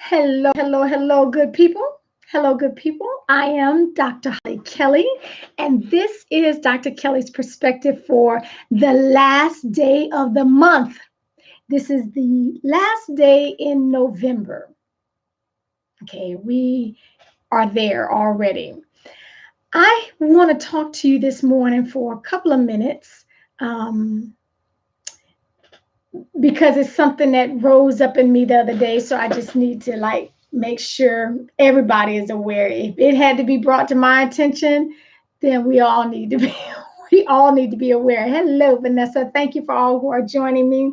Hello, good people. Hello, good people. I am Dr. Hollie Kelly, and this is Dr. Kelly's perspective for the last day of the month. This is the last day in November. Okay, we are there already. I want to talk to you this morning for a couple of minutes. Because it's something that rose up in me the other day. So I just need to make sure everybody is aware. If it had to be brought to my attention, then we all need to be we all need to be aware. Hello, Vanessa. Thank you for all who are joining me.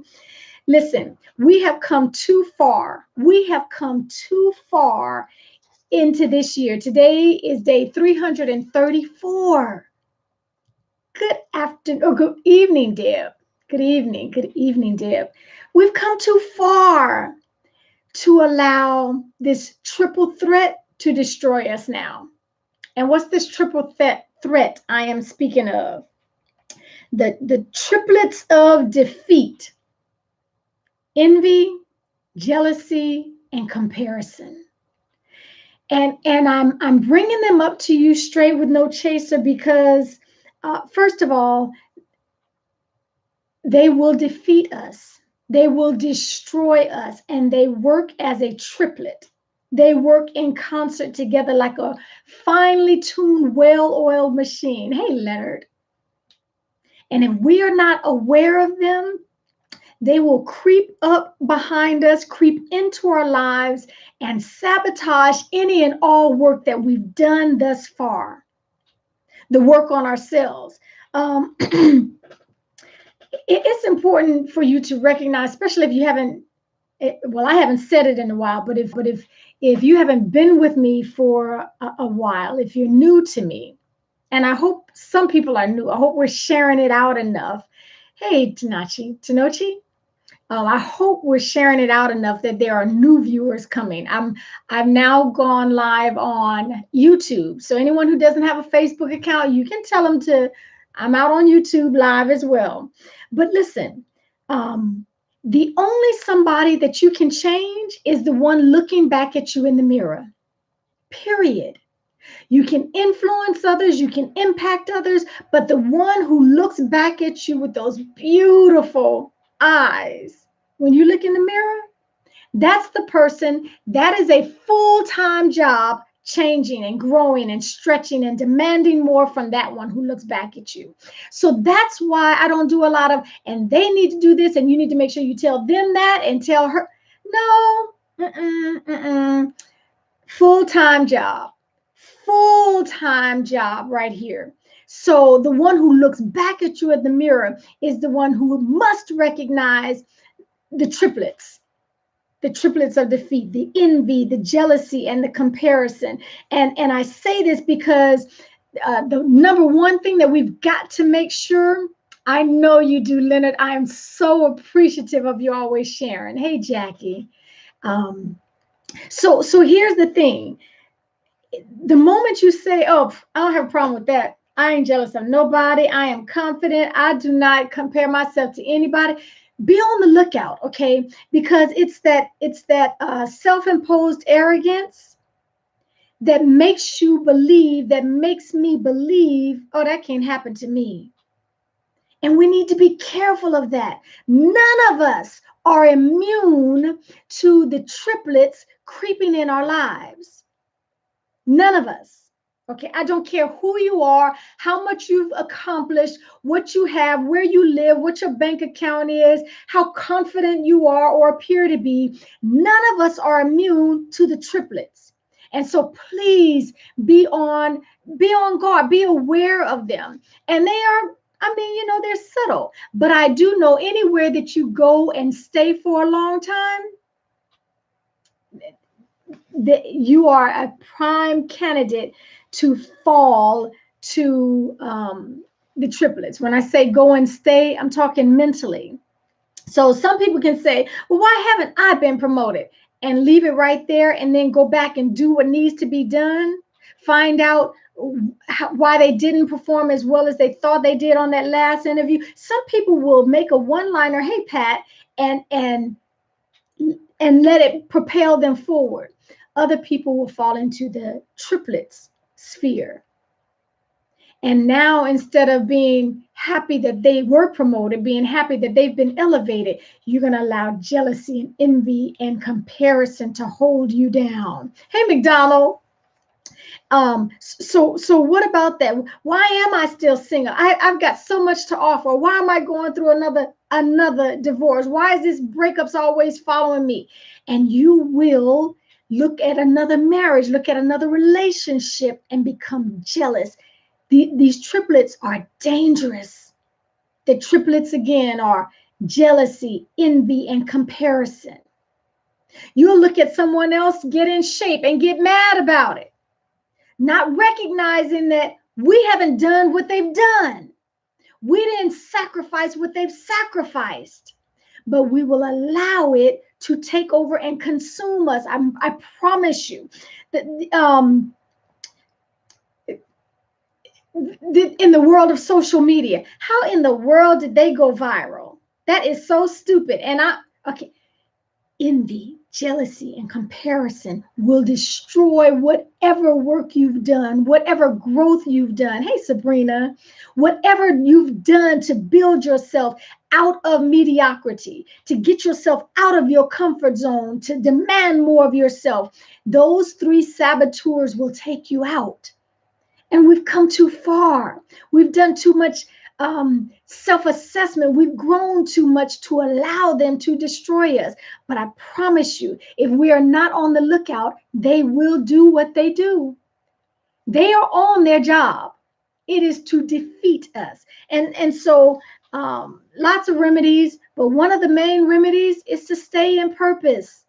Listen, we have come too far. We have come too far into this year. Today is day 334. Good afternoon, or good evening, Deb. Good evening, Deb. We've come too far to allow this triple threat to destroy us now. And what's this triple threat I am speaking of? The triplets of defeat: envy, jealousy, and comparison. And I'm bringing them up to you straight with no chaser because, first of all, they will defeat us. They will destroy us, and they work as a triplet. They work in concert together like a finely tuned, well-oiled machine. Hey, Leonard. And if we are not aware of them, they will creep up behind us, creep into our lives, and sabotage any and all work that we've done thus far. The work on ourselves. It's important for you to recognize, especially if you haven't, well, I haven't said it in a while, but if you haven't been with me for a while, if you're new to me, and I hope some people are new, I hope we're sharing it out enough. Hey, Tanochi, I hope we're sharing it out enough that there are new viewers coming. I've now gone live on YouTube. So anyone who doesn't have a Facebook account, you can tell them I'm out on YouTube live as well. But listen, the only somebody that you can change is the one looking back at you in the mirror. Period. You can influence others, you can impact others, but the one who looks back at you with those beautiful eyes, when you look in the mirror, that's the person. That is a full-time job, changing and growing and stretching and demanding more from that one who looks back at you. So that's why I don't do a lot of, and they need to do this, and you need to make sure you tell them that and tell her. No, full-time job right here. So the one who looks back at you in the mirror is the one who must recognize the triplets of defeat: the envy, the jealousy, and the comparison. And I say this because the number one thing that we've got to make sure, I know you do, Leonard. I am so appreciative of you always sharing. Hey, Jackie. So here's the thing. The moment you say, oh, I don't have a problem with that, I ain't jealous of nobody, I am confident, I do not compare myself to anybody, be on the lookout, okay? Because it's that self-imposed arrogance that makes you believe, that makes me believe, oh, that can't happen to me. And we need to be careful of that. None of us are immune to the triplets creeping in our lives. None of us. Okay, I don't care who you are, how much you've accomplished, what you have, where you live, what your bank account is, how confident you are or appear to be. None of us are immune to the triplets. And so please be on guard, be aware of them. And they are, they're subtle. But I do know anywhere that you go and stay for a long time, that you are a prime candidate to fall to the triplets. When I say go and stay, I'm talking mentally. So some people can say, well, why haven't I been promoted? And leave it right there and then go back and do what needs to be done. Find out why they didn't perform as well as they thought they did on that last interview. Some people will make a one-liner, hey, Pat, and and let it propel them forward. Other people will fall into the triplets sphere. And now, instead of being happy that they were promoted, being happy that they've been elevated, you're going to allow jealousy and envy and comparison to hold you down. Hey, McDonald. So what about that? Why am I still single? I've got so much to offer. Why am I going through another divorce? Why is this breakups always following me? And you will look at another marriage, look at another relationship, and become jealous. These triplets are dangerous. The triplets, again, are jealousy, envy, and comparison. You'll look at someone else get in shape and get mad about it, not recognizing that we haven't done what they've done. We didn't sacrifice what they've sacrificed, but we will allow it to take over and consume us. I promise you that in the world of social media, how in the world did they go viral? That is so stupid. And envy, jealousy, and comparison will destroy whatever work you've done, whatever growth you've done. Hey, Sabrina, whatever you've done to build yourself out of mediocrity, to get yourself out of your comfort zone, to demand more of yourself, those three saboteurs will take you out. And we've come too far. We've done too much self-assessment. We've grown too much to allow them to destroy us. But I promise you, if we are not on the lookout, they will do what they do. They are on their job. It is to defeat us. And so lots of remedies, but one of the main remedies is to stay in purpose.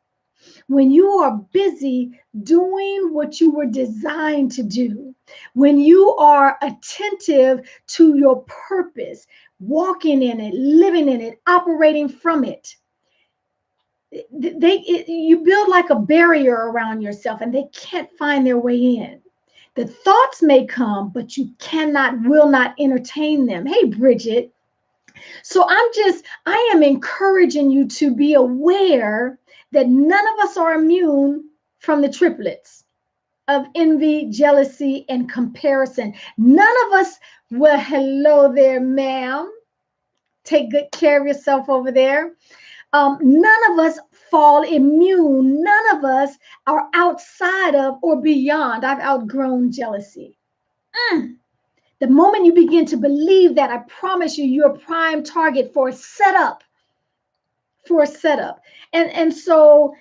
When you are busy doing what you were designed to do, when you are attentive to your purpose, walking in it, living in it, operating from it, you build like a barrier around yourself and they can't find their way in. The thoughts may come, but you will not entertain them. Hey, Bridget. So I am encouraging you to be aware that none of us are immune from the triplets of envy, jealousy, and comparison. None of us, well, hello there, ma'am. Take good care of yourself over there. None of us fall immune. None of us are outside of or beyond. I've outgrown jealousy. The moment you begin to believe that, I promise you, you're a prime target for a setup. And so,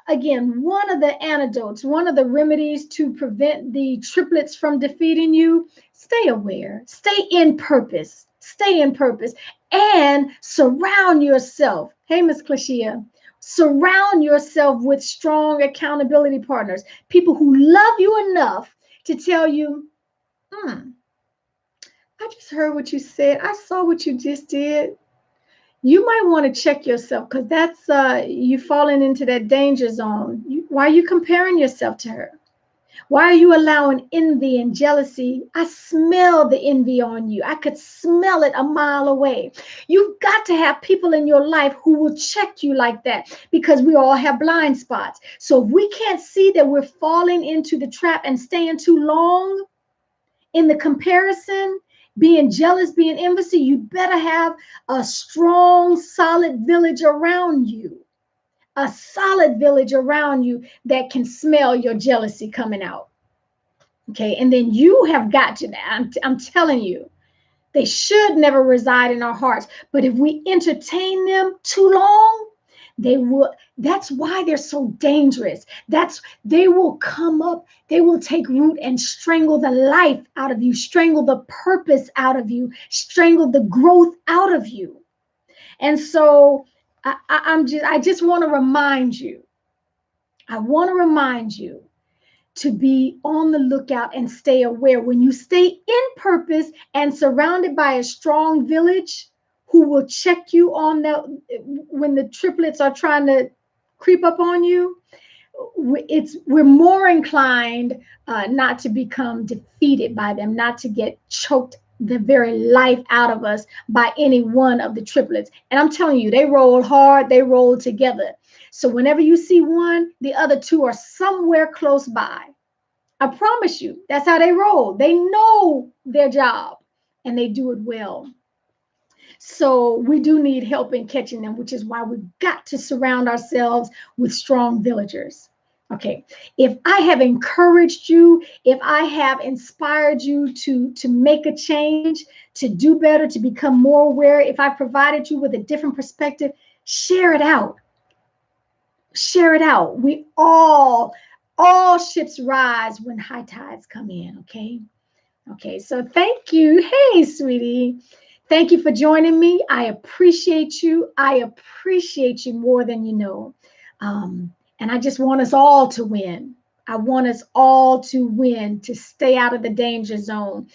again, one of the antidotes, one of the remedies to prevent the triplets from defeating you, stay aware, stay in purpose, and surround yourself. Hey, Miss Clashia, surround yourself with strong accountability partners, people who love you enough to tell you, I just heard what you said. I saw what you just did. You might want to check yourself, because that's you falling into that danger zone. Why are you comparing yourself to her? Why are you allowing envy and jealousy? I smell the envy on you. I could smell it a mile away. You've got to have people in your life who will check you like that, because we all have blind spots. So if we can't see that we're falling into the trap and staying too long in the comparison, being jealous, being envious, you better have a strong, solid village around you. A solid village around you that can smell your jealousy coming out. Okay, and then you have got to, I'm telling you, they should never reside in our hearts. But if we entertain them too long, that's why they're so dangerous. They will come up, they will take root and strangle the life out of you, strangle the purpose out of you, strangle the growth out of you. And so I just want to remind you, to be on the lookout and stay aware. When you stay in purpose and surrounded by a strong village who will check you on when the triplets are trying to creep up on you, we're more inclined not to become defeated by them, not to get choked the very life out of us by any one of the triplets. And I'm telling you, they roll hard, they roll together. So whenever you see one, the other two are somewhere close by. I promise you, that's how they roll. They know their job and they do it well. So we do need help in catching them, which is why we've got to surround ourselves with strong villagers. Okay, if I have encouraged you, if I have inspired you to make a change, to do better, to become more aware, if I provided you with a different perspective, share it out. Share it out. We all ships rise when high tides come in, okay? Okay, so thank you. Hey, sweetie. Thank you for joining me. I appreciate you. I appreciate you more than you know. And I just want us all to win. I want us all to win, to stay out of the danger zone.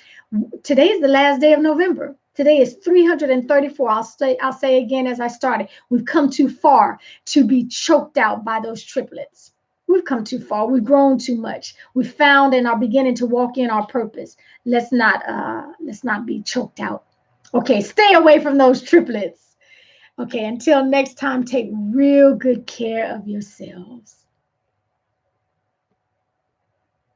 Today is the last day of November. Today is 334. I'll say again as I started. We've come too far to be choked out by those triplets. We've come too far. We've grown too much. We found and are beginning to walk in our purpose. Let's not be choked out. Okay, stay away from those triplets. Okay, until next time, take real good care of yourselves.